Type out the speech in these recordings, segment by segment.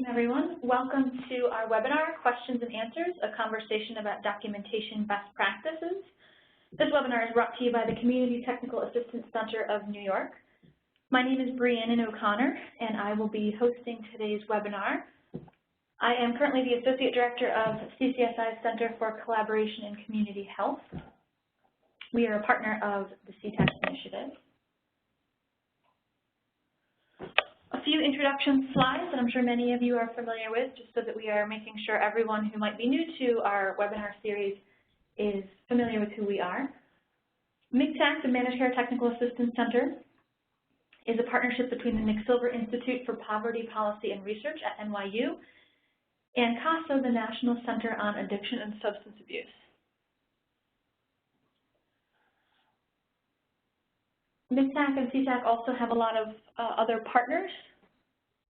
afternoon, everyone. Welcome to our webinar, Questions and Answers, a conversation about documentation best practices. This webinar is brought to you by the Community Technical Assistance Center of New York. My name is Brianna O'Connor, and I will be hosting today's webinar. I am currently the Associate Director of CCSI's Center for Collaboration in Community Health. We are a partner of the CTAC initiative. A few introduction slides that I'm sure many of you are familiar with, just so that we are making sure everyone who might be new to our webinar series is familiar with who we are. MCTAC, the Managed Care Technical Assistance Center, is a partnership between the Nick Silver Institute for Poverty Policy and Research at NYU and CASA, the National Center on Addiction and Substance Abuse. MCTAC and CTAC also have a lot of other partners,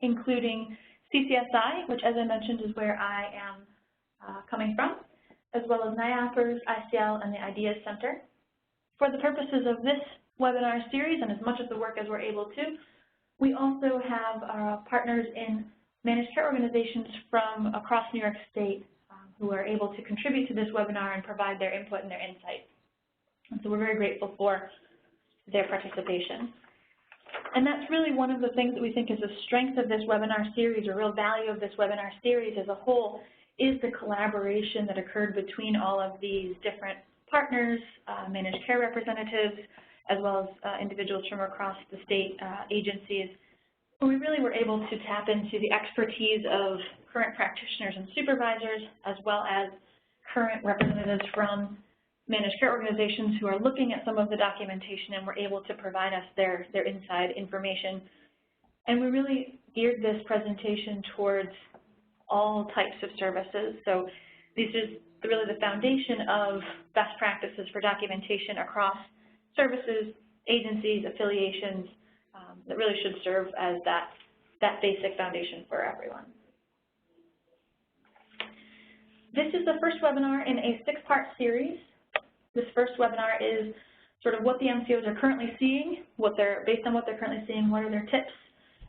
including CCSI, which, as I mentioned, is where I am coming from, as well as NIAPRS, ICL, and the IDEAS Center. For the purposes of this webinar series, and as much of the work as we're able to, we also have partners in managed care organizations from across New York State who are able to contribute to this webinar and provide their input and their insight. And so we're very grateful for their participation. And that's really one of the things that we think is a strength of this webinar series, or real value of this webinar series as a whole, is the collaboration that occurred between all of these different partners, managed care representatives, as well as individuals from across the state agencies. We really were able to tap into the expertise of current practitioners and supervisors, as well as current representatives from managed care organizations who are looking at some of the documentation and were able to provide us their inside information. And we really geared this presentation towards all types of services. So this is really the foundation of best practices for documentation across services, agencies, affiliations, that really should serve as that basic foundation for everyone. This is the first webinar in a 6-part series. This first webinar is sort of what the MCOs are currently seeing, based on what they're currently seeing, what are their tips,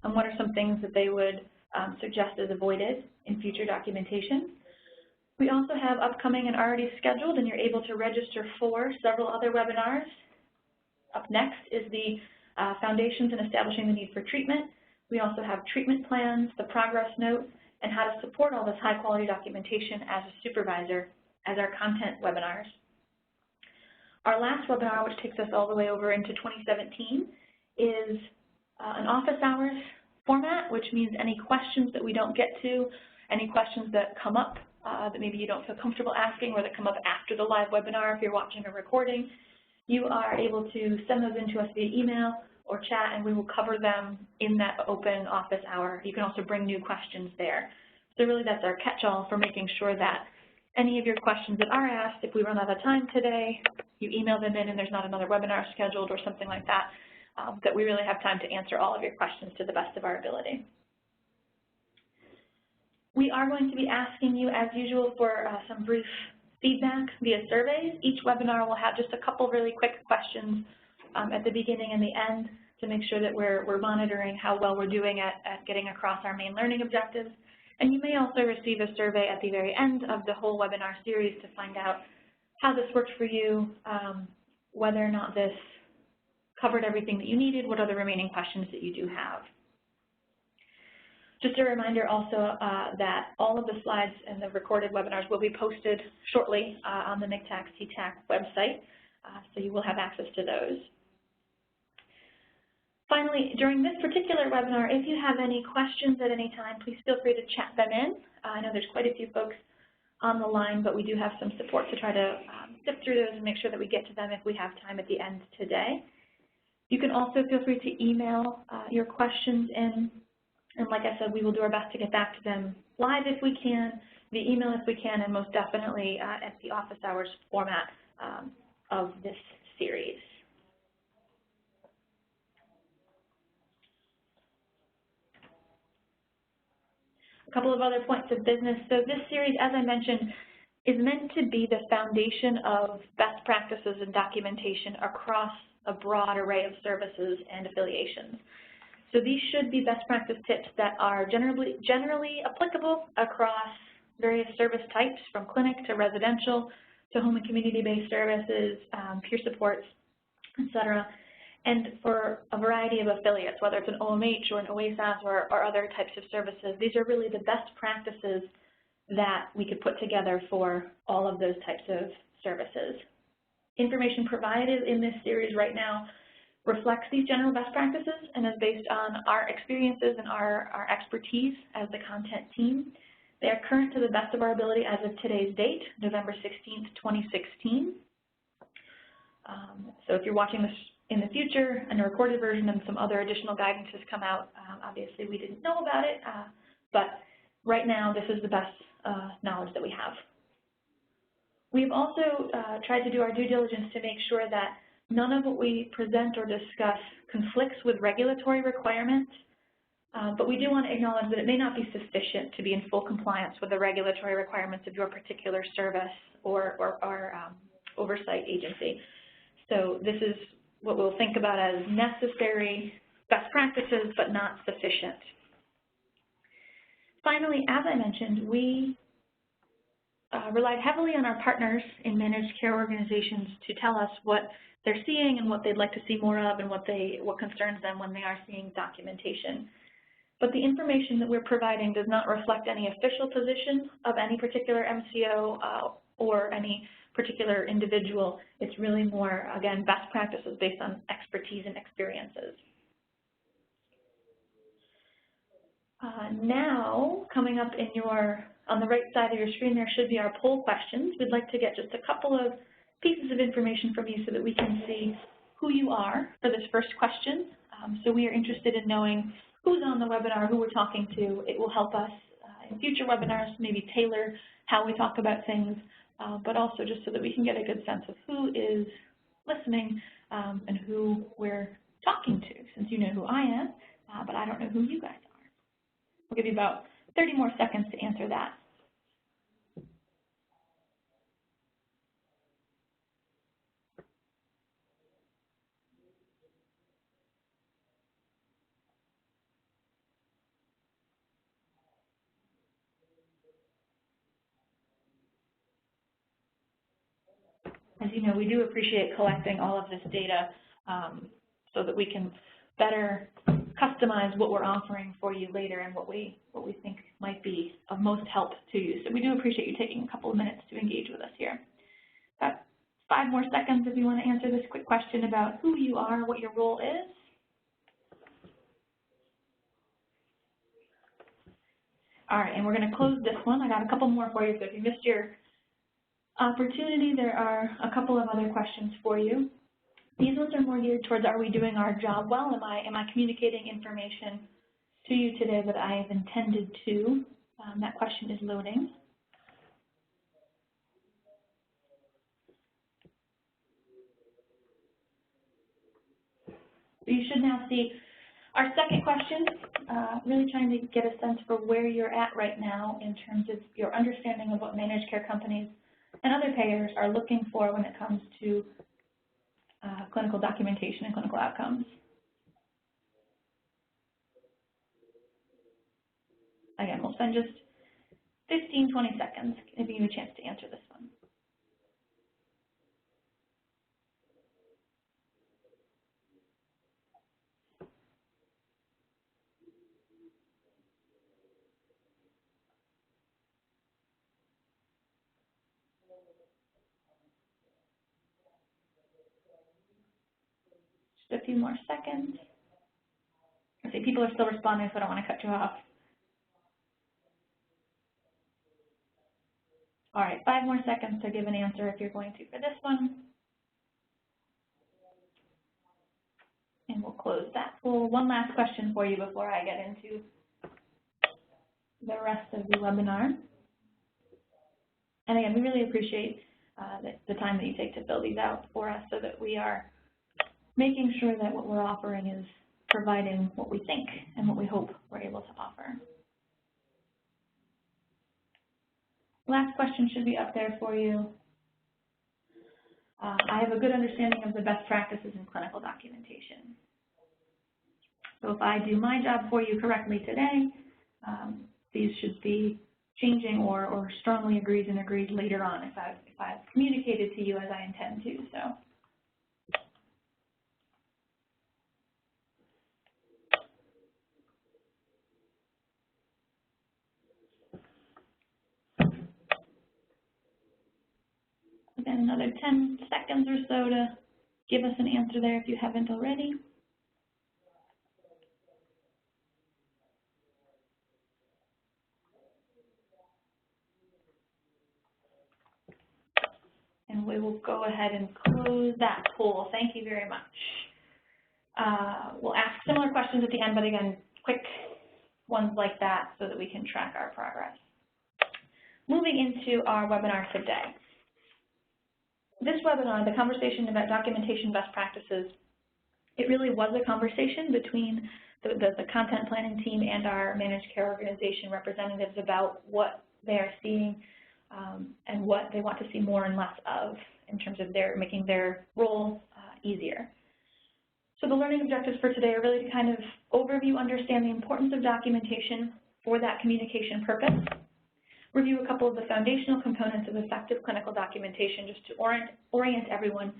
and what are some things that they would suggest as avoided in future documentation. We also have upcoming and already scheduled, and you're able to register for several other webinars. Up next is the Foundations in Establishing the Need for Treatment. We also have treatment plans, the progress note, and how to support all this high-quality documentation as a supervisor as our content webinars. Our last webinar, which takes us all the way over into 2017, is an office hours format, which means any questions that we don't get to, any questions that come up that maybe you don't feel comfortable asking or that come up after the live webinar if you're watching a recording, you are able to send those in to us via email or chat, and we will cover them in that open office hour. You can also bring new questions there. So really that's our catch-all for making sure that any of your questions that are asked, if we run out of time today, you email them in and there's not another webinar scheduled or something like that, that we really have time to answer all of your questions to the best of our ability. We are going to be asking you, as usual, for some brief feedback via surveys. Each webinar will have just a couple really quick questions at the beginning and the end to make sure that we're monitoring how well we're doing at getting across our main learning objectives. And you may also receive a survey at the very end of the whole webinar series to find out how this worked for you, whether or not this covered everything that you needed, what are the remaining questions that you do have. Just a reminder also that all of the slides and the recorded webinars will be posted shortly on the MCTAC CTAC website, so you will have access to those. Finally, during this particular webinar, if you have any questions at any time, please feel free to chat them in. I know there's quite a few folks on the line, but we do have some support to try to sift through those and make sure that we get to them if we have time at the end today. You can also feel free to email your questions in, and like I said, we will do our best to get back to them live if we can, via email if we can, and most definitely at the office hours format of this series. A couple of other points of business. So this series, as I mentioned, is meant to be the foundation of best practices and documentation across a broad array of services and affiliations. So these should be best practice tips that are generally applicable across various service types, from clinic to residential to home and community-based services, peer supports, et cetera, and for a variety of affiliates, whether it's an OMH or an OASAS or other types of services. These are really the best practices that we could put together for all of those types of services. Information provided in this series right now reflects these general best practices and is based on our experiences and our expertise as the content team. They are current to the best of our ability as of today's date, November 16th, 2016. So if you're watching this in the future and a recorded version and some other additional guidance has come out, obviously we didn't know about it, but right now this is the best knowledge that we have. We've also tried to do our due diligence to make sure that none of what we present or discuss conflicts with regulatory requirements, but we do want to acknowledge that it may not be sufficient to be in full compliance with the regulatory requirements of your particular service or oversight agency. So this is what we'll think about as necessary best practices, but not sufficient. Finally, as I mentioned, we relied heavily on our partners in managed care organizations to tell us what they're seeing and what they'd like to see more of and what concerns them when they are seeing documentation. But the information that we're providing does not reflect any official position of any particular MCO or any particular individual. It's really more, again, best practices based on expertise and experiences. Now, coming up on the right side of your screen, there should be our poll questions. We'd like to get just a couple of pieces of information from you so that we can see who you are for this first question. So we are interested in knowing who's on the webinar, who we're talking to. It will help us in future webinars maybe tailor how we talk about things, but also just so that we can get a good sense of who is listening and who we're talking to, since you know who I am, but I don't know who you guys are. We'll give you about 30 more seconds to answer that. As you know, we do appreciate collecting all of this data so that we can better customize what we're offering for you later and what we think might be of most help to you. So we do appreciate you taking a couple of minutes to engage with us here. About 5 more seconds if you want to answer this quick question about who you are, what your role is. All right, and we're going to close this one. I got a couple more for you, so if you missed your opportunity, there are a couple of other questions for you. These ones are more geared towards, are we doing our job well? Am I communicating information to you today that I have intended to? That question is loading. You should now see our second question, really trying to get a sense for where you're at right now in terms of your understanding of what managed care companies and other payers are looking for when it comes to clinical documentation and clinical outcomes. Again, we'll spend just 15, 20 seconds giving you a chance to answer this one. Just a few more seconds. I see people are still responding, so I don't want to cut you off. All right, 5 more seconds to give an answer if you're going to for this one. And we'll close that poll. One last question for you before I get into the rest of the webinar. And again, we really appreciate the time that you take to fill these out for us so that we are making sure that what we're offering is providing what we think and what we hope we're able to offer. Last question should be up there for you. I have a good understanding of the best practices in clinical documentation. So if I do my job for you correctly today, these should be changing or strongly agreed and agreed later on if I've communicated to you as I intend to. So. Again, another 10 seconds or so to give us an answer there if you haven't already. And we will go ahead and close that poll. Thank you very much. We'll ask similar questions at the end, but again, quick ones like that so that we can track our progress. Moving into our webinar today. This webinar, the conversation about documentation best practices, it really was a conversation between the content planning team and our managed care organization representatives about what they are seeing and what they want to see more and less of in terms of making their role easier. So the learning objectives for today are really to kind of overview, understand the importance of documentation for that communication purpose, review a couple of the foundational components of effective clinical documentation just to orient everyone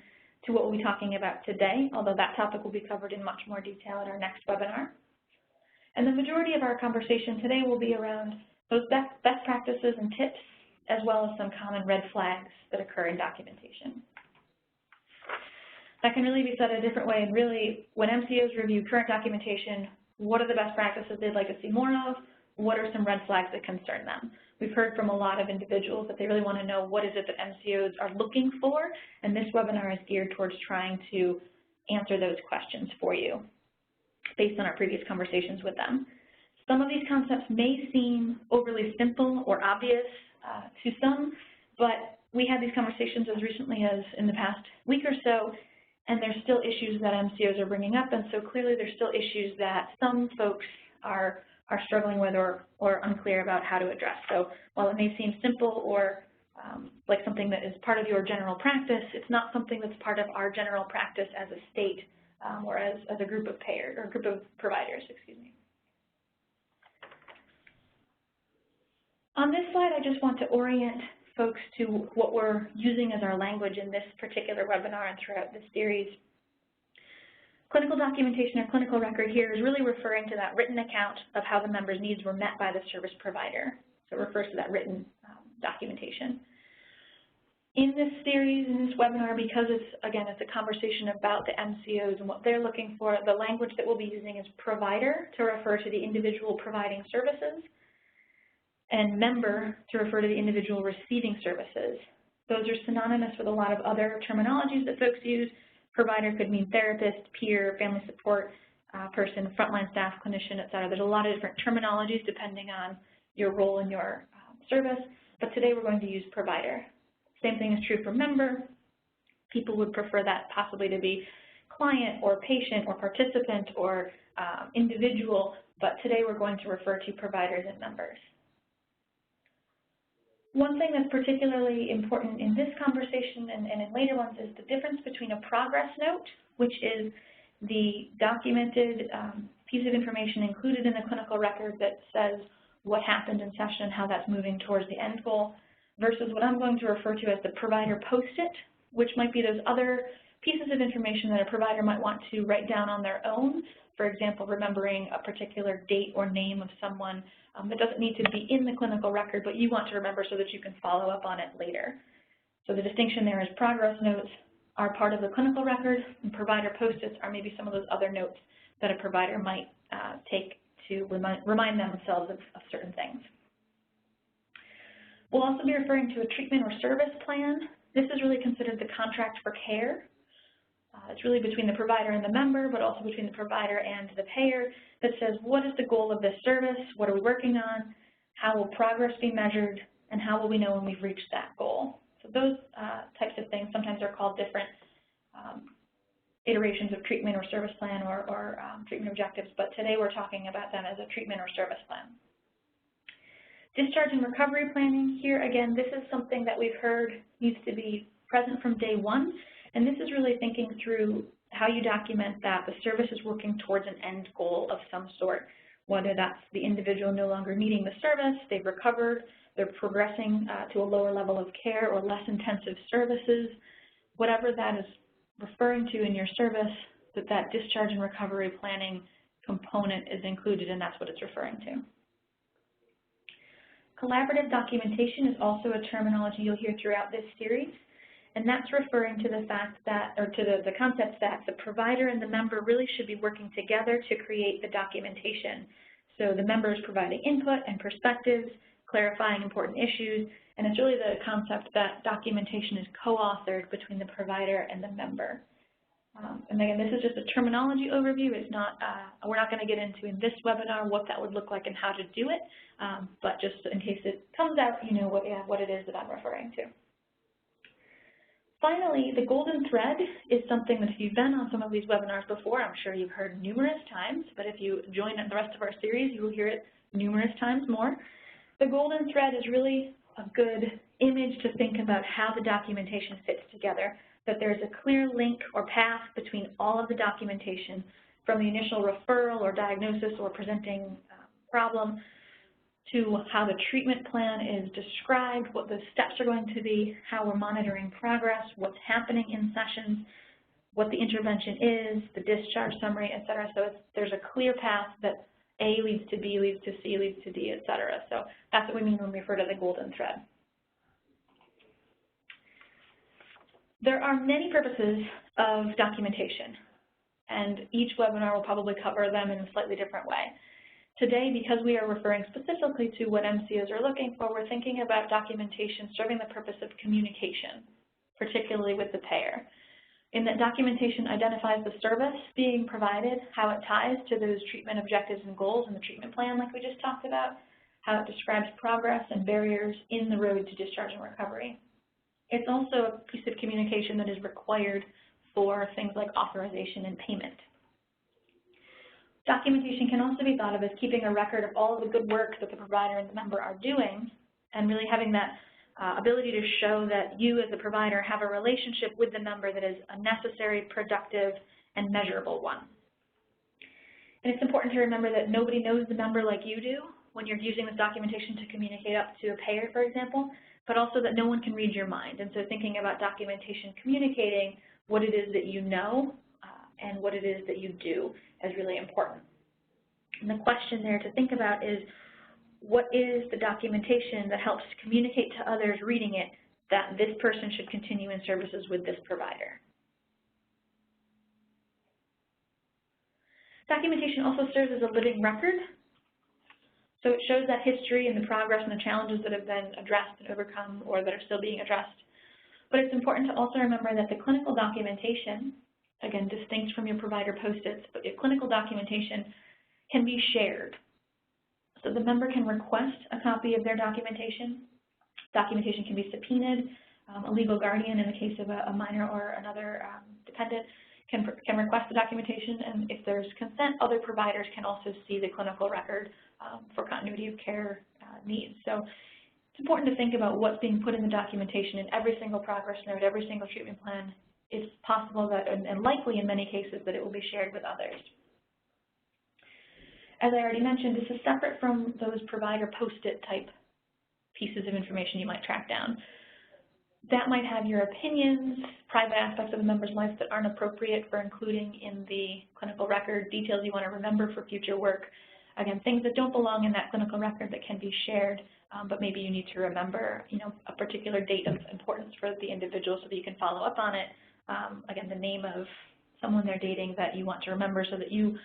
to what we'll be talking about today, although that topic will be covered in much more detail at our next webinar. And the majority of our conversation today will be around those best practices and tips, as well as some common red flags that occur in documentation. That can really be said a different way, and really, when MCOs review current documentation, what are the best practices they'd like to see more of? What are some red flags that concern them? We've heard from a lot of individuals that they really want to know what is it that MCOs are looking for, and this webinar is geared towards trying to answer those questions for you based on our previous conversations with them. Some of these concepts may seem overly simple or obvious to some, but we had these conversations as recently as in the past week or so, and there's still issues that MCOs are bringing up, and so clearly there's still issues that some folks are struggling with or unclear about how to address. So while it may seem simple or like something that is part of your general practice, it's not something that's part of our general practice as a state or as a group of payers or group of providers, excuse me. On this slide, I just want to orient folks to what we're using as our language in this particular webinar and throughout this series. Clinical documentation or clinical record here is really referring to that written account of how the member's needs were met by the service provider. So it refers to that written documentation. In this series, in this webinar, because it's a conversation about the MCOs and what they're looking for, the language that we'll be using is provider to refer to the individual providing services, and member to refer to the individual receiving services. Those are synonymous with a lot of other terminologies that folks use. Provider could mean therapist, peer, family support person, frontline staff, clinician, et cetera. There's a lot of different terminologies depending on your role in your service, but today we're going to use provider. Same thing is true for member. People would prefer that possibly to be client or patient or participant or individual, but today we're going to refer to providers and members. One thing that's particularly important in this conversation and in later ones is the difference between a progress note, which is the documented piece of information included in the clinical record that says what happened in session and how that's moving towards the end goal, versus what I'm going to refer to as the provider post-it, which might be those other pieces of information that a provider might want to write down on their own. For example, remembering a particular date or name of someone that doesn't need to be in the clinical record, but you want to remember so that you can follow up on it later. So the distinction there is progress notes are part of the clinical record, and provider post-its are maybe some of those other notes that a provider might take to remind themselves of certain things. We'll also be referring to a treatment or service plan. This is really considered the contract for care. It's really between the provider and the member, but also between the provider and the payer that says, what is the goal of this service? What are we working on? How will progress be measured? And how will we know when we've reached that goal? So those types of things sometimes are called different iterations of treatment or service plan or treatment objectives, but today we're talking about them as a treatment or service plan. Discharge and recovery planning. Here again, this is something that we've heard needs to be present from day one. And this is really thinking through how you document that the service is working towards an end goal of some sort, whether that's the individual no longer needing the service, they've recovered, they're progressing to a lower level of care or less intensive services, whatever that is referring to in your service, that discharge and recovery planning component is included, and that's what it's referring to. Collaborative documentation is also a terminology you'll hear throughout this series, and that's referring to the fact that, or to the concept that the provider and the member really should be working together to create the documentation. So the member is providing input and perspectives, clarifying important issues, and it's really the concept that documentation is co-authored between the provider and the member. And again, this is just a terminology overview. It's not, we're not going to get into in this webinar what that would look like and how to do it, but just in case it comes out, you know what it is that I'm referring to. Finally, the golden thread is something that if you've been on some of these webinars before, I'm sure you've heard numerous times, but if you join the rest of our series, you will hear it numerous times more. The golden thread is really a good image to think about how the documentation fits together, that there's a clear link or path between all of the documentation from the initial referral or diagnosis or presenting problem to how the treatment plan is described, what the steps are going to be, how we're monitoring progress, what's happening in sessions, what the intervention is, the discharge summary, et cetera. So there's a clear path that A leads to B, leads to C, leads to D, et cetera. So that's what we mean when we refer to the golden thread. There are many purposes of documentation, and each webinar will probably cover them in a slightly different way. Today, because we are referring specifically to what MCOs are looking for, we're thinking about documentation serving the purpose of communication, particularly with the payer. In that documentation identifies the service being provided, how it ties to those treatment objectives and goals in the treatment plan like we just talked about, how it describes progress and barriers in the road to discharge and recovery. It's also a piece of communication that is required for things like authorization and payment. Documentation can also be thought of as keeping a record of all of the good work that the provider and the member are doing, and really having that ability to show that you as a provider have a relationship with the member that is a necessary, productive, and measurable one. And it's important to remember that nobody knows the member like you do when you're using this documentation to communicate up to a payer, for example, but also that no one can read your mind. And so thinking about documentation communicating what it is that you know and what it is that you do is really important. And the question there to think about is, what is the documentation that helps communicate to others reading it that this person should continue in services with this provider? Documentation also serves as a living record. So it shows that history and the progress and the challenges that have been addressed and overcome or that are still being addressed. But it's important to also remember that the clinical documentation, again, distinct from your provider post-its, but your clinical documentation can be shared. So the member can request a copy of their documentation. Documentation can be subpoenaed. A legal guardian, in the case of a minor or another dependent, can request the documentation, and if there's consent, other providers can also see the clinical record for continuity of care needs. So it's important to think about what's being put in the documentation in every single progress note, every single treatment plan. It's possible that, and likely in many cases, that it will be shared with others. As I already mentioned, this is separate from those provider post-it type pieces of information you might track down. That might have your opinions, private aspects of the member's life that aren't appropriate for including in the clinical record, details you want to remember for future work. Again, things that don't belong in that clinical record that can be shared, but maybe you need to remember, a particular date of importance for the individual so that you can follow up on it. Again, the name of someone they're dating that you want to remember so that you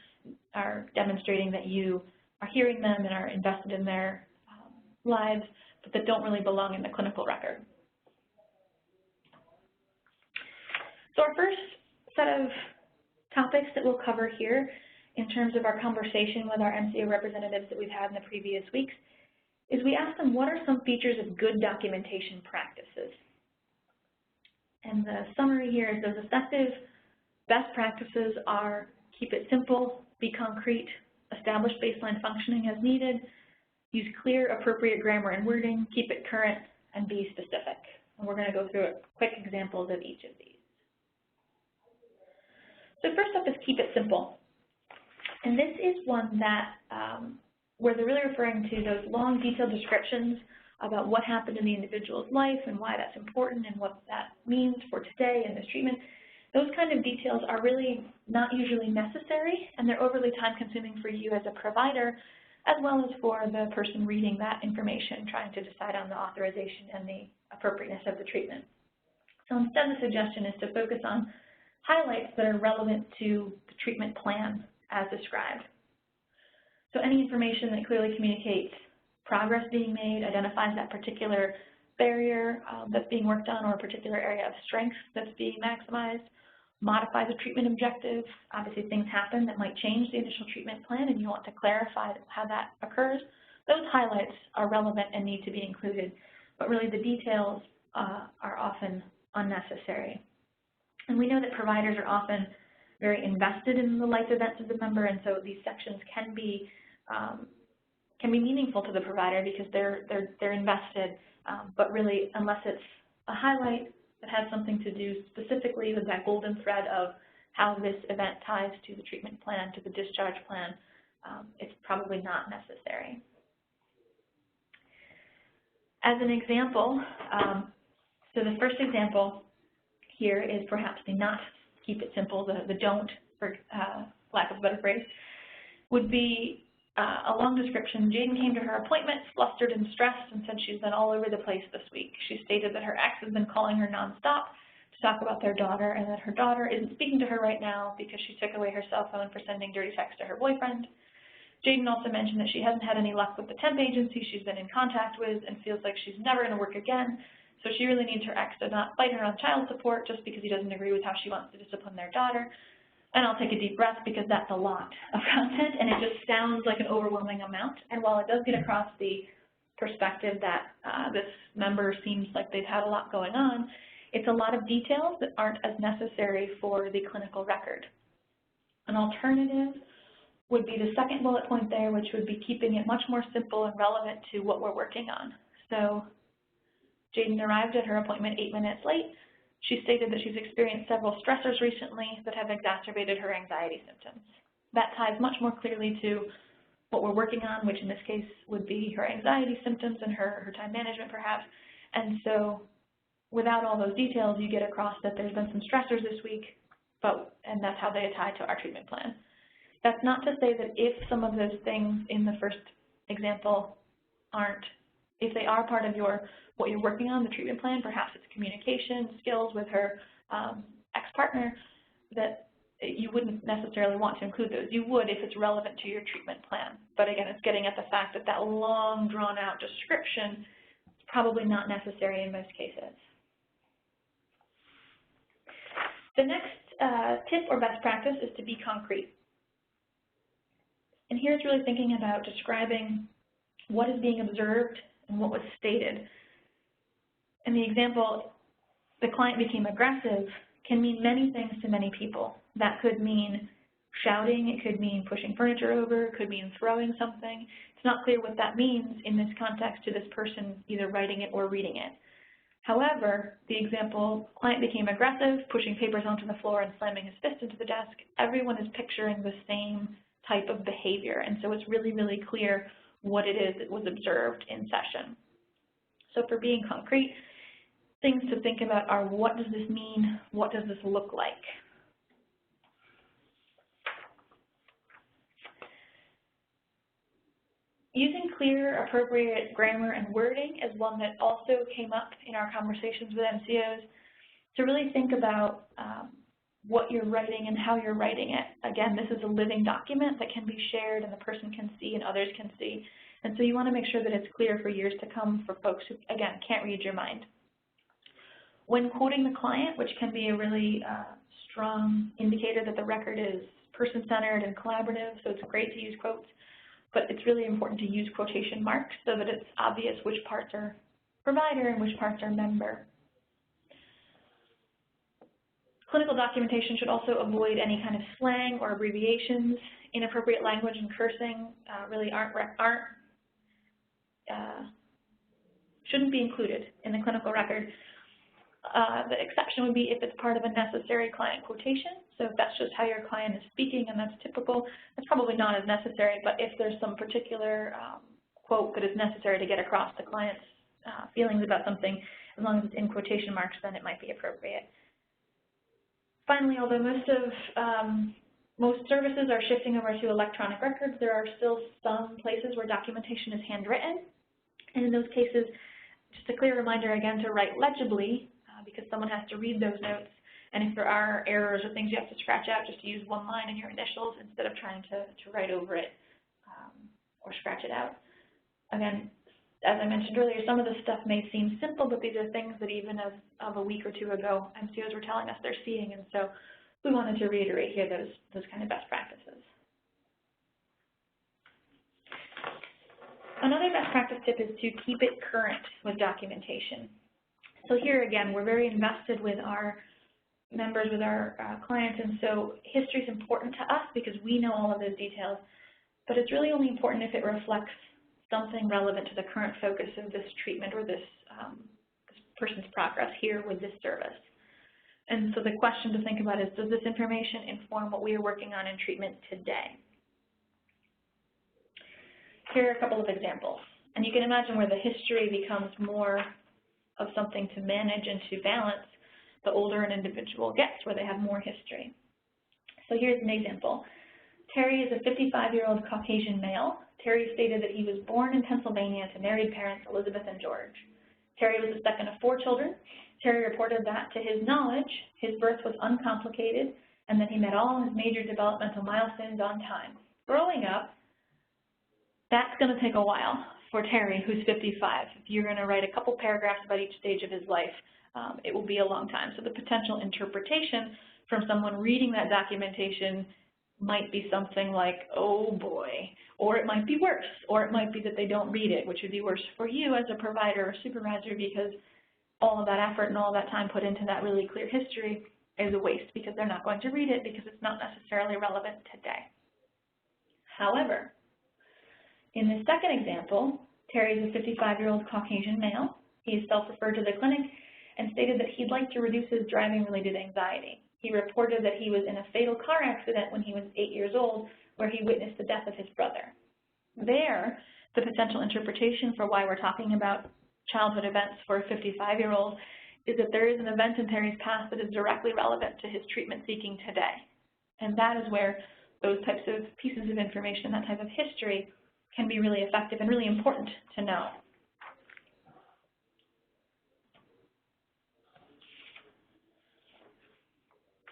are demonstrating that you are hearing them and are invested in their lives, but that don't really belong in the clinical record. So our first set of topics that we'll cover here in terms of our conversation with our MCO representatives that we've had in the previous weeks is we ask them, what are some features of good documentation practices? And the summary here is those effective best practices are keep it simple, be concrete, establish baseline functioning as needed, use clear, appropriate grammar and wording, keep it current, and be specific. And we're going to go through quick examples of each of these. So first up is keep it simple. And this is one that where they're really referring to those long, detailed descriptions about what happened in the individual's life and why that's important and what that means for today and this treatment. Those kind of details are really not usually necessary, and they're overly time-consuming for you as a provider, as well as for the person reading that information, trying to decide on the authorization and the appropriateness of the treatment. So instead, the suggestion is to focus on highlights that are relevant to the treatment plan as described. So any information that clearly communicates progress being made, identifies that particular barrier that's being worked on or a particular area of strength that's being maximized, modifies a treatment objective. Obviously, things happen that might change the initial treatment plan, and you want to clarify how that occurs. Those highlights are relevant and need to be included, but really the details are often unnecessary. And we know that providers are often very invested in the life events of the member, and so these sections can be meaningful to the provider because they're invested, but really, unless it's a highlight that has something to do specifically with that golden thread of how this event ties to the treatment plan, to the discharge plan, it's probably not necessary. As an example, so the first example here is perhaps the not keep it simple, the don't, for lack of a better phrase, would be a long description. Jaden came to her appointment flustered and stressed and said she's been all over the place this week. She stated that her ex has been calling her nonstop to talk about their daughter and that her daughter isn't speaking to her right now because she took away her cell phone for sending dirty texts to her boyfriend. Jaden also mentioned that she hasn't had any luck with the temp agency she's been in contact with and feels like she's never going to work again, so she really needs her ex to not fight her on child support just because he doesn't agree with how she wants to discipline their daughter. And I'll take a deep breath because that's a lot of content, and it just sounds like an overwhelming amount. And while it does get across the perspective that this member seems like they've had a lot going on, it's a lot of details that aren't as necessary for the clinical record. An alternative would be the second bullet point there, which would be keeping it much more simple and relevant to what we're working on. So Jaden arrived at her appointment 8 minutes late. She stated that she's experienced several stressors recently that have exacerbated her anxiety symptoms. That ties much more clearly to what we're working on, which in this case would be her anxiety symptoms and her time management perhaps. And so without all those details, you get across that there's been some stressors this week, and that's how they tie to our treatment plan. That's not to say that if some of those things in the first example aren't, if they are part of what you're working on, the treatment plan, perhaps it's communication skills with her ex-partner, that you wouldn't necessarily want to include those. You would if it's relevant to your treatment plan. But again, it's getting at the fact that that long, drawn-out description is probably not necessary in most cases. The next tip or best practice is to be concrete. And here's really thinking about describing what is being observed and what was stated. In the example, the client became aggressive can mean many things to many people. That could mean shouting, it could mean pushing furniture over, it could mean throwing something. It's not clear what that means in this context to this person either writing it or reading it. However, the example, client became aggressive, pushing papers onto the floor and slamming his fist into the desk, everyone is picturing the same type of behavior, and so it's really, really clear what it is that was observed in session. So for being concrete, things to think about are what does this mean, what does this look like? Using clear, appropriate grammar and wording is one that also came up in our conversations with MCOs, to really think about what you're writing and how you're writing it. Again, this is a living document that can be shared and the person can see and others can see. And so you want to make sure that it's clear for years to come for folks who, again, can't read your mind. When quoting the client, which can be a really strong indicator that the record is person-centered and collaborative, so it's great to use quotes, but it's really important to use quotation marks so that it's obvious which parts are provider and which parts are member. Clinical documentation should also avoid any kind of slang or abbreviations. Inappropriate language and cursing really shouldn't be included in the clinical record. The exception would be if it's part of a necessary client quotation. So if that's just how your client is speaking and that's typical, that's probably not as necessary, but if there's some particular quote that is necessary to get across the client's feelings about something, as long as it's in quotation marks, then it might be appropriate. Finally, although most services are shifting over to electronic records, there are still some places where documentation is handwritten. And in those cases, just a clear reminder again to write legibly because someone has to read those notes. And if there are errors or things you have to scratch out, just use one line in your initials instead of trying to write over it or scratch it out. Again, as I mentioned earlier, some of this stuff may seem simple, but these are things that even as of a week or two ago, MCOs were telling us they're seeing, and so we wanted to reiterate here those kind of best practices. Another best practice tip is to keep it current with documentation. So here again, we're very invested with our members, with our clients, and so history is important to us because we know all of those details, but it's really only important if it reflects something relevant to the current focus of this treatment or this person's progress here with this service. And so the question to think about is, does this information inform what we are working on in treatment today? Here are a couple of examples. And you can imagine where the history becomes more of something to manage and to balance the older an individual gets, where they have more history. So here's an example. Terry is a 55-year-old Caucasian male. Terry stated that he was born in Pennsylvania to married parents Elizabeth and George. Terry was the second of 4 children. Terry reported that, to his knowledge, his birth was uncomplicated and that he met all his major developmental milestones on time. Growing up, that's going to take a while for Terry, who's 55. If you're going to write a couple paragraphs about each stage of his life, it will be a long time. So the potential interpretation from someone reading that documentation might be something like, oh boy, or it might be worse, or it might be that they don't read it, which would be worse for you as a provider or supervisor because all of that effort and all that time put into that really clear history is a waste because they're not going to read it because it's not necessarily relevant today. However, in this second example, Terry is a 55-year-old Caucasian male. He is self-referred to the clinic and stated that he'd like to reduce his driving-related anxiety. He reported that he was in a fatal car accident when he was 8 years old, where he witnessed the death of his brother. There, the potential interpretation for why we're talking about childhood events for a 55-year-old is that there is an event in Terry's past that is directly relevant to his treatment seeking today. And that is where those types of pieces of information, that type of history, can be really effective and really important to know.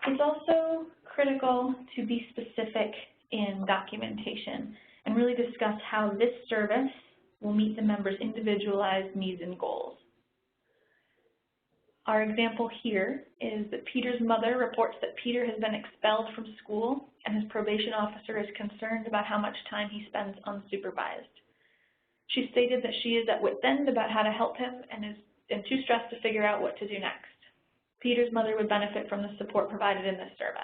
It's also critical to be specific in documentation and really discuss how this service will meet the member's individualized needs and goals. Our example here is that Peter's mother reports that Peter has been expelled from school and his probation officer is concerned about how much time he spends unsupervised. She stated that she is at wit's end about how to help him and is too stressed to figure out what to do next. Peter's mother would benefit from the support provided in this service.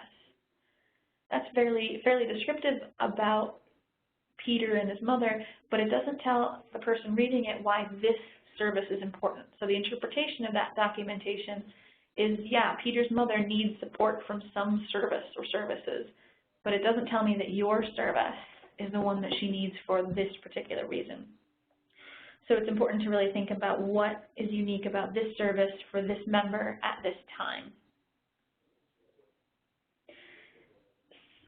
That's fairly descriptive about Peter and his mother, but it doesn't tell the person reading it why this service is important. So the interpretation of that documentation is, yeah, Peter's mother needs support from some service or services, but it doesn't tell me that your service is the one that she needs for this particular reason. So it's important to really think about what is unique about this service for this member at this time.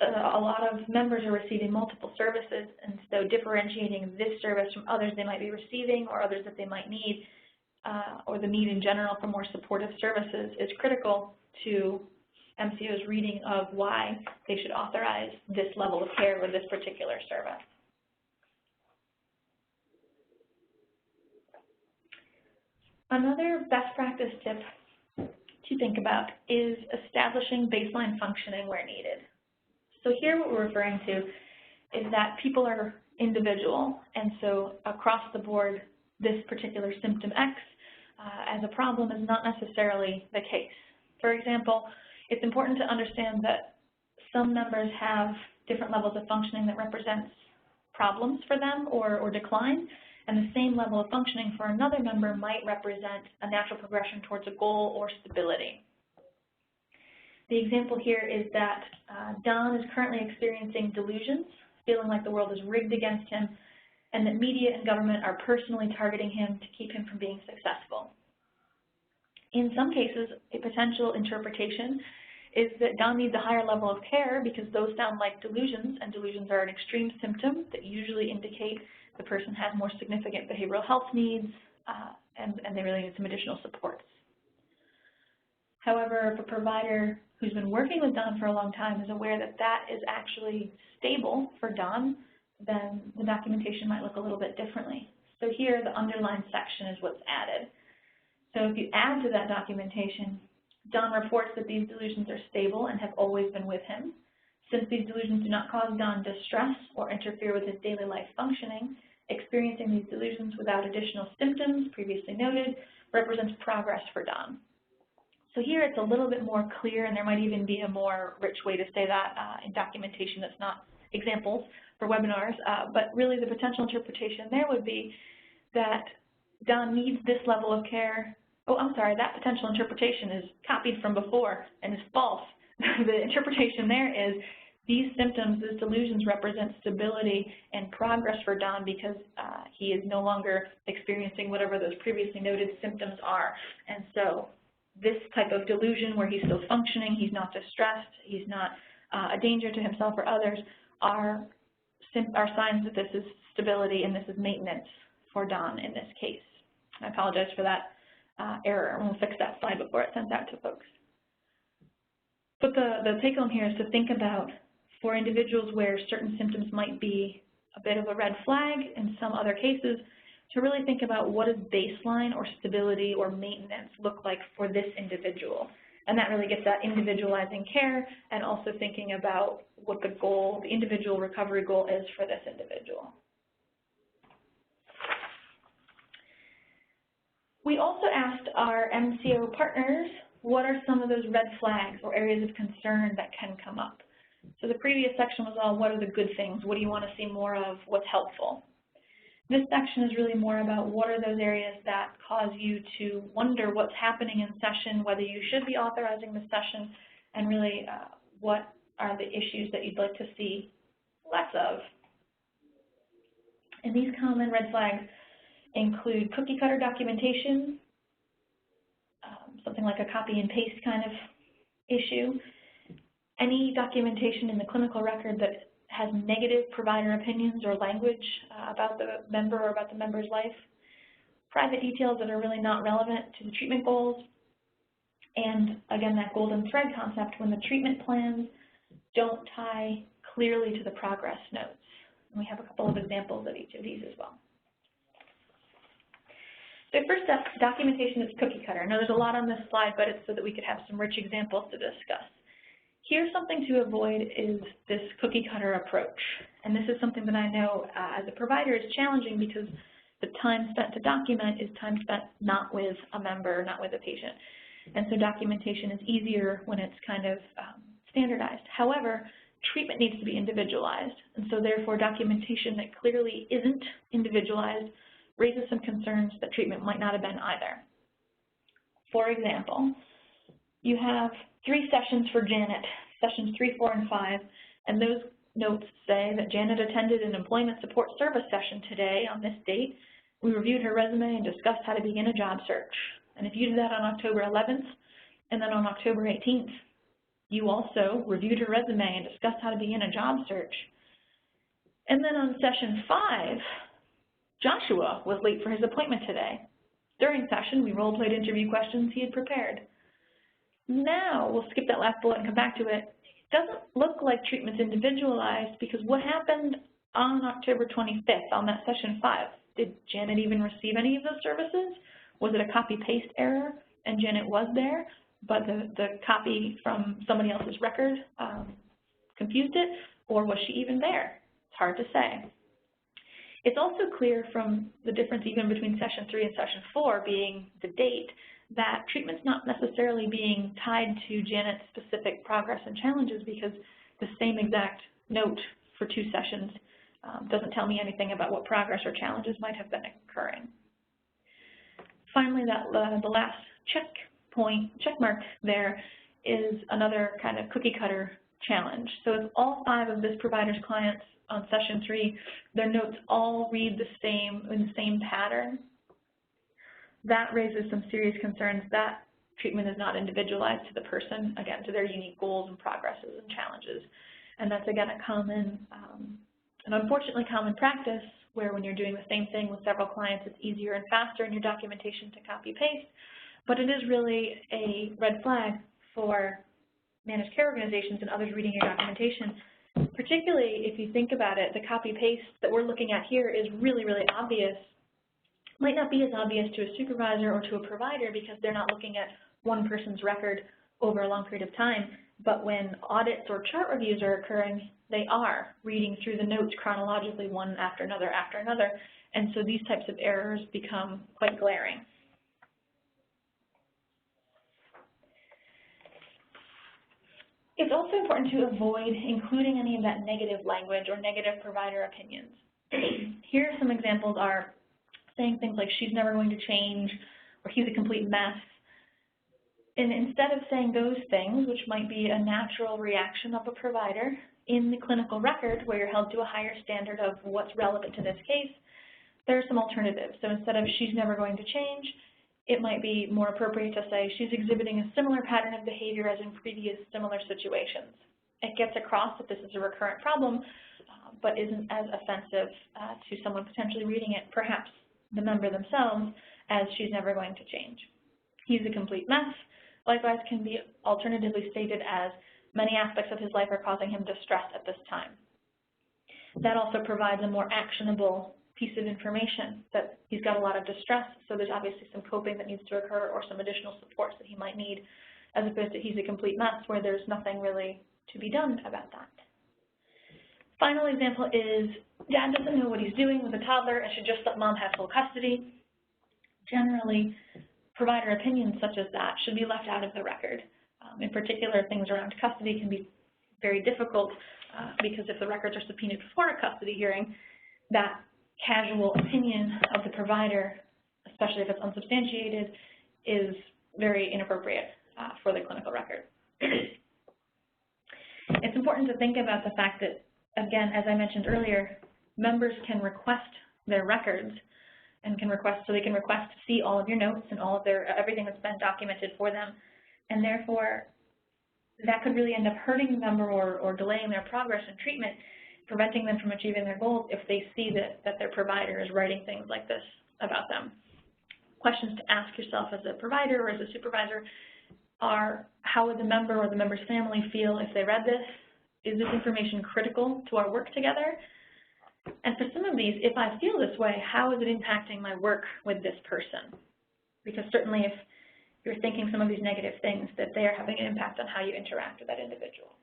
A lot of members are receiving multiple services, and so differentiating this service from others they might be receiving or others that they might need, or the need in general for more supportive services is critical to MCO's reading of why they should authorize this level of care with this particular service. Another best practice tip to think about is establishing baseline functioning where needed. So here what we're referring to is that people are individual, and so across the board, this particular symptom X as a problem is not necessarily the case. For example, it's important to understand that some members have different levels of functioning that represents problems for them or decline, and the same level of functioning for another member might represent a natural progression towards a goal or stability. The example here is that Don is currently experiencing delusions, feeling like the world is rigged against him, and that media and government are personally targeting him to keep him from being successful. In some cases, a potential interpretation is that Don needs a higher level of care because those sound like delusions, and delusions are an extreme symptom that usually indicate the person has more significant behavioral health needs and they really need some additional supports. However, if a provider who's been working with Don for a long time is aware that that is actually stable for Don, then the documentation might look a little bit differently. So here, the underlined section is what's added. So if you add to that documentation, Don reports that these delusions are stable and have always been with him. Since these delusions do not cause Don distress or interfere with his daily life functioning, experiencing these delusions without additional symptoms previously noted represents progress for Don. So here it's a little bit more clear, and there might even be a more rich way to say that in documentation that's not examples for webinars, but really the potential interpretation there would be that Don needs this level of care. Oh, I'm sorry, that potential interpretation is copied from before and is false. The interpretation there is these symptoms, these delusions represent stability and progress for Don because he is no longer experiencing whatever those previously noted symptoms are. And so this type of delusion where he's still functioning, he's not distressed, he's not a danger to himself or others, are signs that this is stability and this is maintenance for Don in this case. I apologize for that error. We'll fix that slide before it sends out to folks. But the take home here is to think about, for individuals where certain symptoms might be a bit of a red flag in some other cases, to really think about what does baseline or stability or maintenance look like for this individual. And that really gets that individualizing care and also thinking about what the goal, the individual recovery goal is for this individual. We also asked our MCO partners, what are some of those red flags or areas of concern that can come up? So the previous section was all, what are the good things? What do you want to see more of? What's helpful? This section is really more about what are those areas that cause you to wonder what's happening in session, whether you should be authorizing the session, and really what are the issues that you'd like to see less of. And these common red flags include cookie cutter documentation, something like a copy and paste kind of issue, any documentation in the clinical record that has negative provider opinions or language about the member or about the member's life, private details that are really not relevant to the treatment goals, and again, that golden thread concept when the treatment plans don't tie clearly to the progress notes. And we have a couple of examples of each of these as well. So first up, documentation is cookie cutter. I know there's a lot on this slide, but it's so that we could have some rich examples to discuss. Here's something to avoid is this cookie cutter approach. And this is something that I know as a provider is challenging because the time spent to document is time spent not with a member, not with a patient. And so documentation is easier when it's kind of standardized. However, treatment needs to be individualized. And so therefore, documentation that clearly isn't individualized raises some concerns that treatment might not have been either. For example, you have 3 sessions for Janet, sessions 3, 4, and 5, and those notes say that Janet attended an employment support service session today on this date. We reviewed her resume and discussed how to begin a job search. And if you did that on October 11th and then on October 18th, you also reviewed her resume and discussed how to begin a job search. And then on session 5, Joshua was late for his appointment today. During session, we role-played interview questions he had prepared. Now, we'll skip that last bullet and come back to it. It doesn't look like treatment's individualized because what happened on October 25th on that session 5? Did Janet even receive any of those services? Was it a copy-paste error and Janet was there, but the copy from somebody else's record confused it, or was she even there? It's hard to say. It's also clear from the difference even between session 3 and session 4 being the date that treatment's not necessarily being tied to Janet's specific progress and challenges because the same exact note for 2 sessions doesn't tell me anything about what progress or challenges might have been occurring. Finally, the last check mark there is another kind of cookie cutter challenge. So if all 5 of this provider's clients on session 3, their notes all read the same, in the same pattern, that raises some serious concerns. That treatment is not individualized to the person, again, to their unique goals and progresses and challenges. And that's, again, a common, an unfortunately common practice where when you're doing the same thing with several clients, it's easier and faster in your documentation to copy-paste. But it is really a red flag for managed care organizations and others reading your documentation, particularly if you think about it. The copy-paste that we're looking at here is really, really obvious. Might not be as obvious to a supervisor or to a provider because they're not looking at one person's record over a long period of time, but when audits or chart reviews are occurring, they are reading through the notes chronologically one after another, and so these types of errors become quite glaring. It's also important to avoid including any of that negative language or negative provider opinions. Here some examples are saying things like, she's never going to change, or he's a complete mess. And instead of saying those things, which might be a natural reaction of a provider in the clinical record where you're held to a higher standard of what's relevant to this case, there are some alternatives. So instead of she's never going to change, it might be more appropriate to say she's exhibiting a similar pattern of behavior as in previous similar situations. It gets across that this is a recurrent problem, but isn't as offensive to someone potentially reading it, perhaps the member themselves, as she's never going to change. He's a complete mess. Likewise, can be alternatively stated as many aspects of his life are causing him distress at this time. That also provides a more actionable piece of information that he's got a lot of distress, so there's obviously some coping that needs to occur or some additional supports that he might need, as opposed to he's a complete mess where there's nothing really to be done about that. Final example is dad doesn't know what he's doing with a toddler and should just let mom have full custody. Generally, provider opinions such as that should be left out of the record. In particular, things around custody can be very difficult because if the records are subpoenaed before a custody hearing, that casual opinion of the provider, especially if it's unsubstantiated, is very inappropriate for the clinical record. It's important to think about the fact that, again, as I mentioned earlier, members can request their records and can request, so they can request to see all of your notes and all of their, everything that's been documented for them, and therefore that could really end up hurting the member or delaying their progress in treatment, preventing them from achieving their goals if they see that their provider is writing things like this about them. Questions to ask yourself as a provider or as a supervisor are, how would the member or the member's family feel if they read this? Is this information critical to our work together? And for some of these, if I feel this way, how is it impacting my work with this person? Because certainly if you're thinking some of these negative things, that they are having an impact on how you interact with that individual.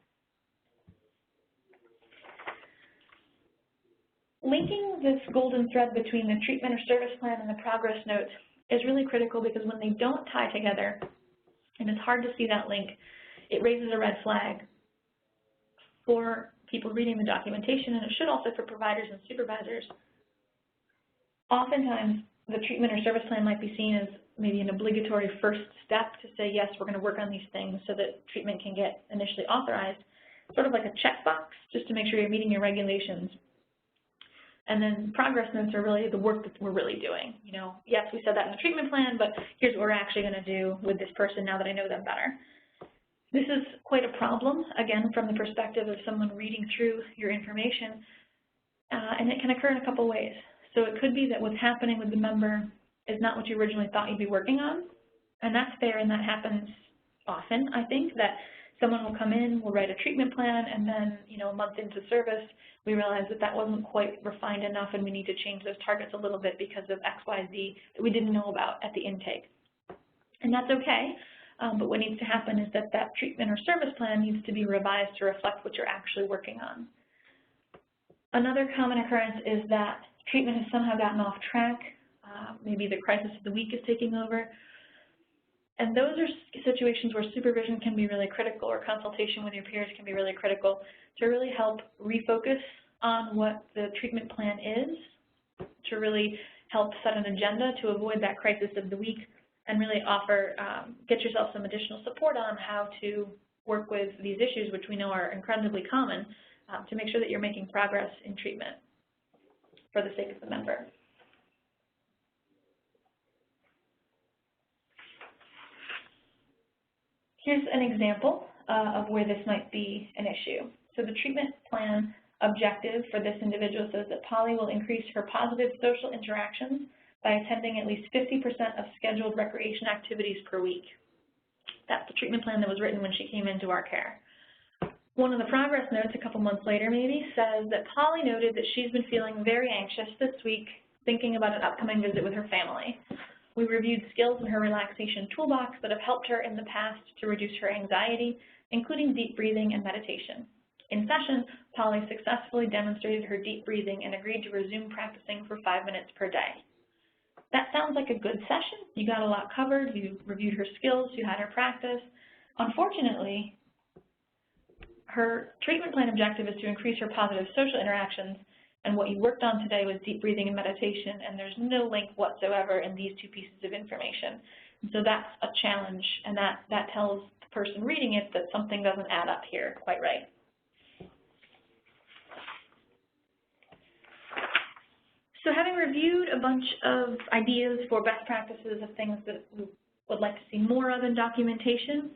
Linking this golden thread between the treatment or service plan and the progress notes is really critical, because when they don't tie together, and it's hard to see that link, it raises a red flag for people reading the documentation, and it should also for providers and supervisors. Oftentimes, the treatment or service plan might be seen as maybe an obligatory first step to say, yes, we're going to work on these things so that treatment can get initially authorized, sort of like a checkbox, just to make sure you're meeting your regulations. And then progress notes are really the work that we're really doing. You know, yes, we said that in the treatment plan, but here's what we're actually going to do with this person now that I know them better. This is quite a problem, again, from the perspective of someone reading through your information, and it can occur in a couple ways. So it could be that what's happening with the member is not what you originally thought you'd be working on, and that's fair, and that happens often, I think, that someone will come in, will write a treatment plan, and then, you know, a month into service, we realize that that wasn't quite refined enough and we need to change those targets a little bit because of X, Y, Z that we didn't know about at the intake. And that's okay. But what needs to happen is that that treatment or service plan needs to be revised to reflect what you're actually working on. Another common occurrence is that treatment has somehow gotten off track. Maybe the crisis of the week is taking over. And those are situations where supervision can be really critical, or consultation with your peers can be really critical to really help refocus on what the treatment plan is, to really help set an agenda to avoid that crisis of the week, and really offer, get yourself some additional support on how to work with these issues, which we know are incredibly common, to make sure that you're making progress in treatment for the sake of the member. Here's an example of where this might be an issue. So the treatment plan objective for this individual says that Polly will increase her positive social interactions by attending at least 50% of scheduled recreation activities per week. That's the treatment plan that was written when she came into our care. One of the progress notes a couple months later maybe says that Polly noted that she's been feeling very anxious this week, thinking about an upcoming visit with her family. We reviewed skills in her relaxation toolbox that have helped her in the past to reduce her anxiety, including deep breathing and meditation. In session, Polly successfully demonstrated her deep breathing and agreed to resume practicing for 5 minutes per day. That sounds like a good session. You got a lot covered, you reviewed her skills, you had her practice. Unfortunately, her treatment plan objective is to increase her positive social interactions, and what you worked on today was deep breathing and meditation, and there's no link whatsoever in these two pieces of information. And so that's a challenge, and that tells the person reading it that something doesn't add up here quite right. So having reviewed a bunch of ideas for best practices of things that we would like to see more of in documentation,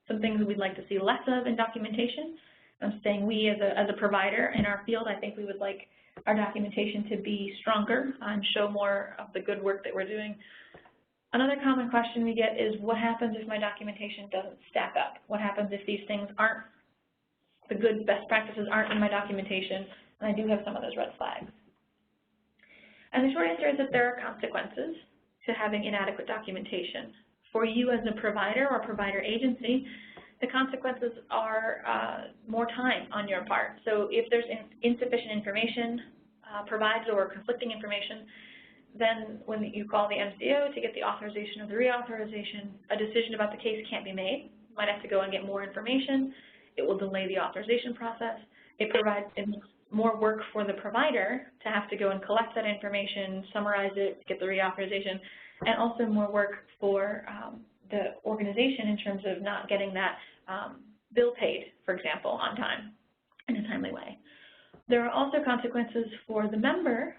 some things that we'd like to see less of in documentation, I'm saying we as a provider in our field, I think we would like our documentation to be stronger and show more of the good work that we're doing. Another common question we get is, what happens if my documentation doesn't stack up? What happens if these things aren't, the good best practices aren't in my documentation, and I do have some of those red flags? And the short answer is that there are consequences to having inadequate documentation. For you as a provider or provider agency, the consequences are more time on your part. So if there's insufficient information provided or conflicting information, then when you call the MCO to get the authorization or the reauthorization, a decision about the case can't be made. You might have to go and get more information. It will delay the authorization process. It makes more work for the provider to have to go and collect that information, summarize it, get the reauthorization, and also more work for the organization in terms of not getting that bill paid, for example, on time, in a timely way. There are also consequences for the member.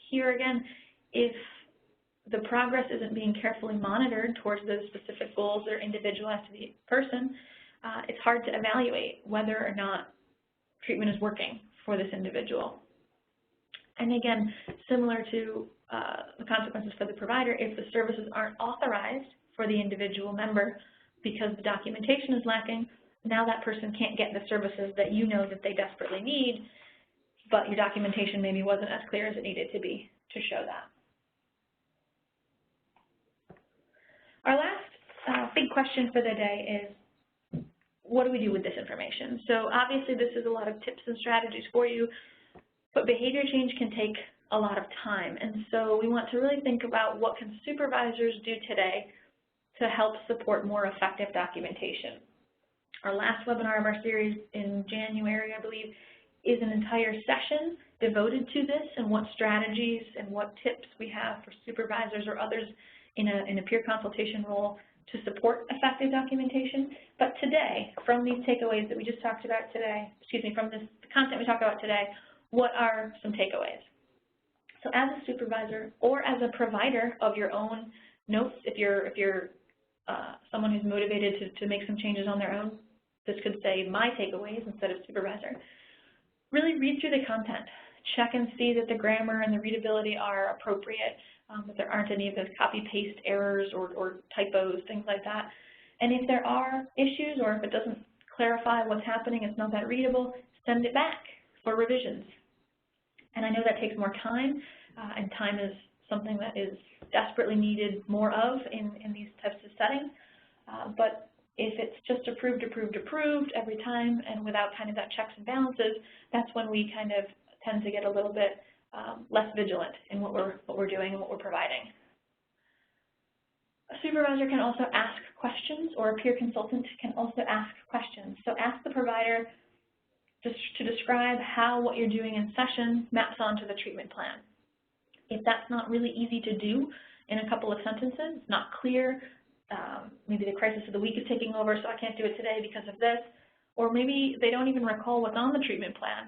Here again, if the progress isn't being carefully monitored towards those specific goals that are individualized to the person, it's hard to evaluate whether or not treatment is working for this individual. And again, similar to the consequences for the provider, if the services aren't authorized for the individual member because the documentation is lacking, now that person can't get the services that you know that they desperately need, but your documentation maybe wasn't as clear as it needed to be to show that. Our last big question for the day is, what do we do with this information? So obviously this is a lot of tips and strategies for you, but behavior change can take a lot of time. And so we want to really think about what can supervisors do today to help support more effective documentation. Our last webinar of our series in January, I believe, is an entire session devoted to this and what strategies and what tips we have for supervisors or others in a peer consultation role to support effective documentation. But today, from these takeaways that we just talked about today, from the content we talked about today, what are some takeaways? So as a supervisor or as a provider of your own notes, if you're someone who's motivated to make some changes on their own, this could say my takeaways instead of supervisor. Really read through the content. Check and see that the grammar and the readability are appropriate, that there aren't any of those copy-paste errors or typos, things like that. And if there are issues or if it doesn't clarify what's happening, it's not that readable, send it back for revisions. And I know that takes more time, and time is something that is desperately needed more of in these types of settings. But if it's just approved every time and without kind of that checks and balances, that's when we kind of tend to get a little bit less vigilant in what we're doing and what we're providing. A supervisor can also ask questions, or a peer consultant can also ask questions. So ask the provider just to describe how what you're doing in session maps onto the treatment plan. If that's not really easy to do in a couple of sentences. It's not clear. Maybe the crisis of the week is taking over, so I can't do it today because of this. Or maybe they don't even recall what's on the treatment plan.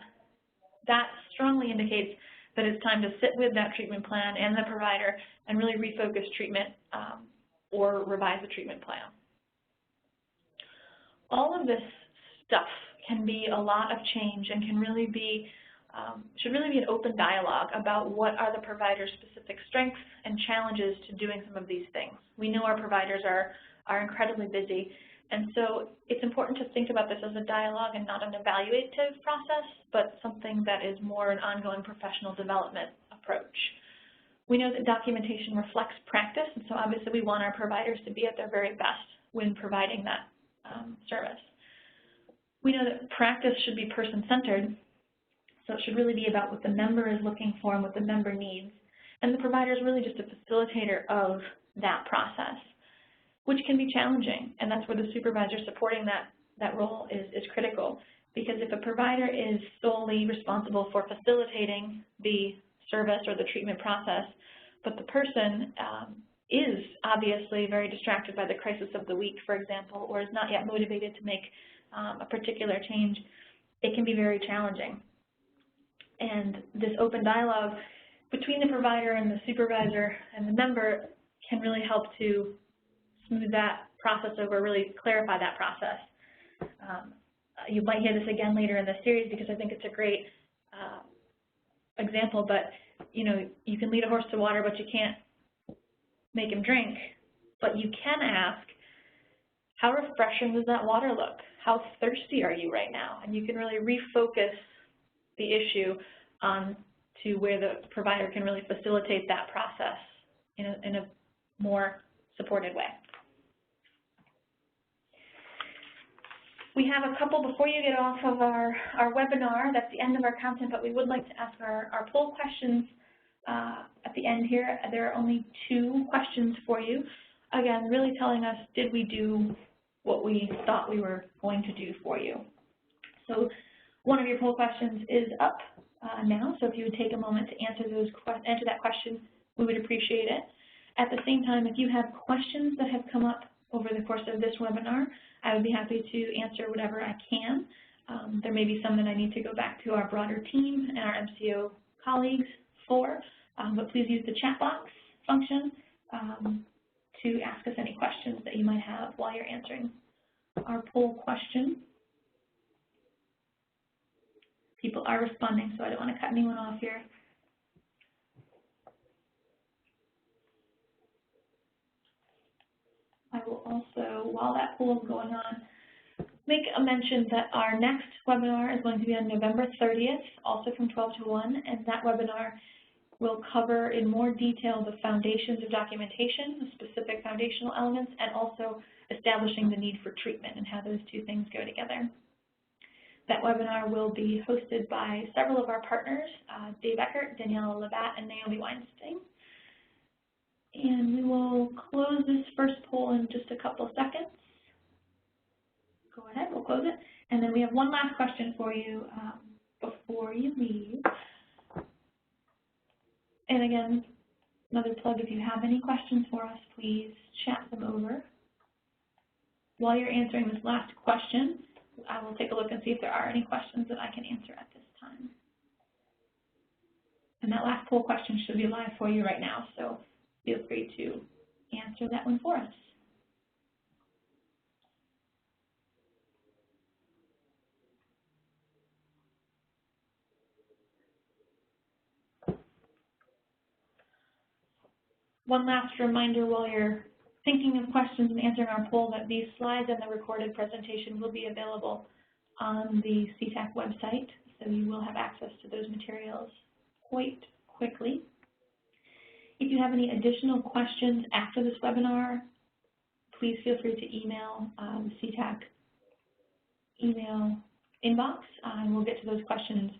That strongly indicates that it's time to sit with that treatment plan and the provider and really refocus treatment or revise the treatment plan. All of this stuff can be a lot of change and can really be, should really be an open dialogue about what are the provider's specific strengths and challenges to doing some of these things. We know our providers are incredibly busy, and so it's important to think about this as a dialogue and not an evaluative process, but something that is more an ongoing professional development approach. We know that documentation reflects practice, and so obviously we want our providers to be at their very best when providing that service. We know that practice should be person-centered, so it should really be about what the member is looking for and what the member needs, and the provider is really just a facilitator of that process, which can be challenging, and that's where the supervisor supporting that role is critical, because if a provider is solely responsible for facilitating the service or the treatment process, but the person is obviously very distracted by the crisis of the week, for example, or is not yet motivated to make a particular change, it can be very challenging. And this open dialogue between the provider and the supervisor and the member can really help to smooth that process over, really clarify that process. You might hear this again later in the series because I think it's a great example, but you know, you can lead a horse to water, but you can't make him drink. But you can ask, how refreshing does that water look? How thirsty are you right now? And you can really refocus the issue to where the provider can really facilitate that process in a more supported way. We have a couple before you get off of our webinar. That's the end of our content, but we would like to ask our poll questions at the end here. There are only 2 questions for you. Again, really telling us, did we do what we thought we were going to do for you? So one of your poll questions is up now, so if you would take a moment to answer that question, we would appreciate it. At the same time, if you have questions that have come up over the course of this webinar, I would be happy to answer whatever I can. There may be some that I need to go back to our broader team and our MCO colleagues for, but please use the chat box function to ask us any questions that you might have while you're answering our poll question. People are responding, so I don't want to cut anyone off here. I will also, while that poll is going on, make a mention that our next webinar is going to be on November 30th, also from 12 to 1, and that webinar will cover in more detail the foundations of documentation, the specific foundational elements, and also establishing the need for treatment and how those 2 things go together. That webinar will be hosted by several of our partners, Dave Eckert, Daniela Labatt, and Naomi Weinstein. And we will close this first poll in just a couple seconds. Go ahead, we'll close it. And then we have one last question for you before you leave. And again, another plug, if you have any questions for us, please chat them over. While you're answering this last question, I will take a look and see if there are any questions that I can answer at this time. And that last poll question should be live for you right now, so feel free to answer that one for us. One last reminder while you're thinking of questions and answering our poll that these slides and the recorded presentation will be available on the CTAC website, so you will have access to those materials quite quickly. If you have any additional questions after this webinar, please feel free to email the CTAC email inbox, and we'll get to those questions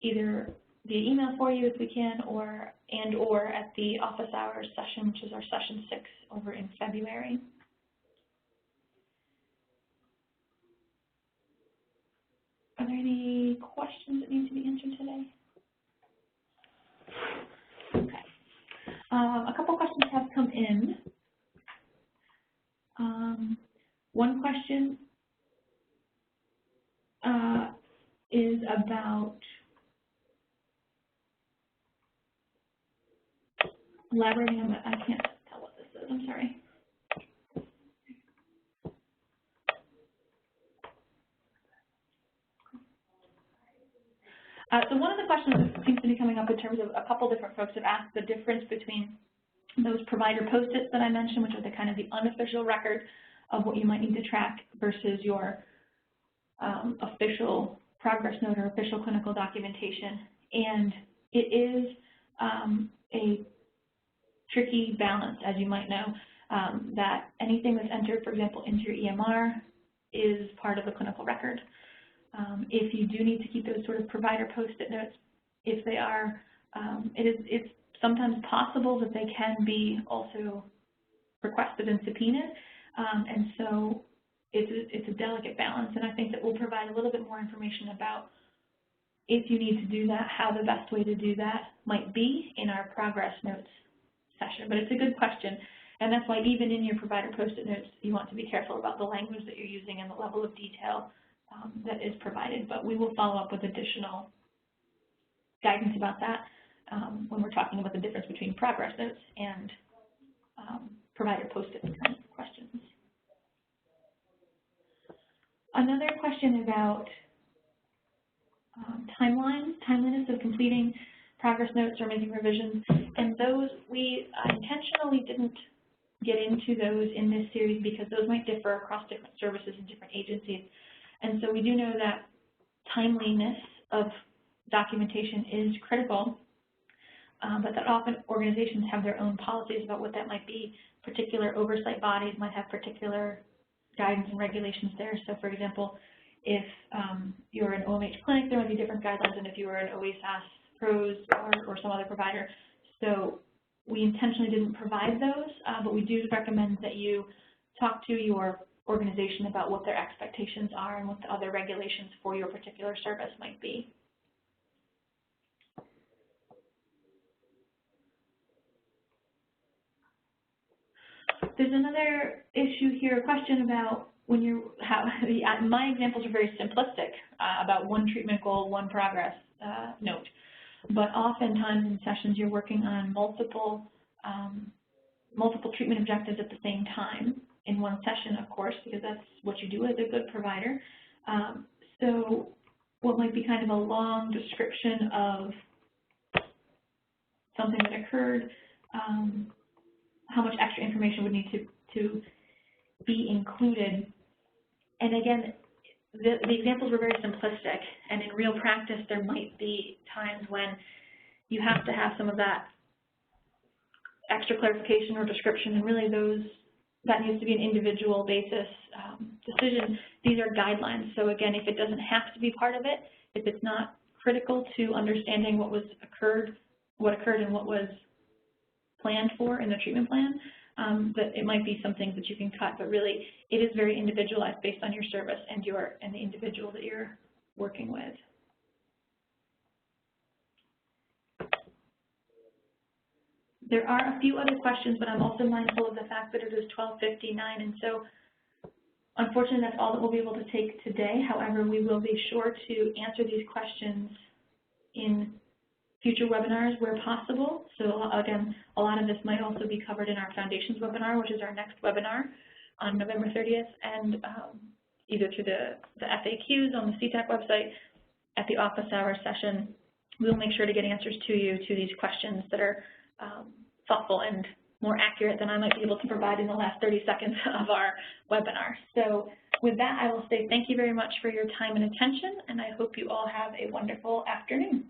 either via email for you if we can, or at the office hours session, which is our session 6 over in February. Are there any questions that need to be answered today? Okay. A couple questions have come in. One question is about elaborating on I can't tell what this is, I'm sorry. So one of the questions that seems to be coming up in terms of a couple different folks have asked the difference between those provider post-its that I mentioned, which are the kind of the unofficial record of what you might need to track, versus your official progress note or official clinical documentation. And it is a tricky balance, as you might know, that anything that's entered, for example, into your EMR is part of the clinical record. If you do need to keep those sort of provider post-it notes, if they are, it's sometimes possible that they can be also requested and subpoenaed, and so it's a delicate balance, and I think that we'll provide a little bit more information about if you need to do that, how the best way to do that might be in our progress notes session. But it's a good question, and that's why even in your provider post-it notes, you want to be careful about the language that you're using and the level of detail that is provided. But we will follow up with additional guidance about that when we're talking about the difference between progress notes and provider post-it questions. Another question about timeliness of completing progress notes or making revisions, and those we intentionally didn't get into those in this series because those might differ across different services and different agencies. And so we do know that timeliness of documentation is critical, but that often organizations have their own policies about what that might be. Particular oversight bodies might have particular guidance and regulations there. So for example, if you're an OMH clinic, there might be different guidelines than if you were an OASAS PROS or some other provider. So we intentionally didn't provide those, but we do recommend that you talk to your organization about what their expectations are and what the other regulations for your particular service might be. There's another issue here, a question about when you my examples are very simplistic about one treatment goal, one progress note, but oftentimes in sessions you're working on multiple treatment objectives at the same time in one session, of course, because that's what you do as a good provider. So what might be kind of a long description of something that occurred, how much extra information would need to be included. And again, the examples were very simplistic, and in real practice there might be times when you have to have some of that extra clarification or description, and really that needs to be an individual basis decision. These are guidelines, so again, if it doesn't have to be part of it, if it's not critical to understanding what occurred and what was planned for in the treatment plan, that it might be some things that you can cut, but really it is very individualized based on your service and the individual that you're working with. There are a few other questions, but I'm also mindful of the fact that it is 12:59, and so unfortunately that's all that we'll be able to take today. However, we will be sure to answer these questions in future webinars where possible. So again, a lot of this might also be covered in our Foundations webinar, which is our next webinar on November 30th, and either through the FAQs on the CTAC website, at the office hours session. We'll make sure to get answers to you to these questions that are thoughtful and more accurate than I might be able to provide in the last 30 seconds of our webinar. So with that, I will say thank you very much for your time and attention, and I hope you all have a wonderful afternoon.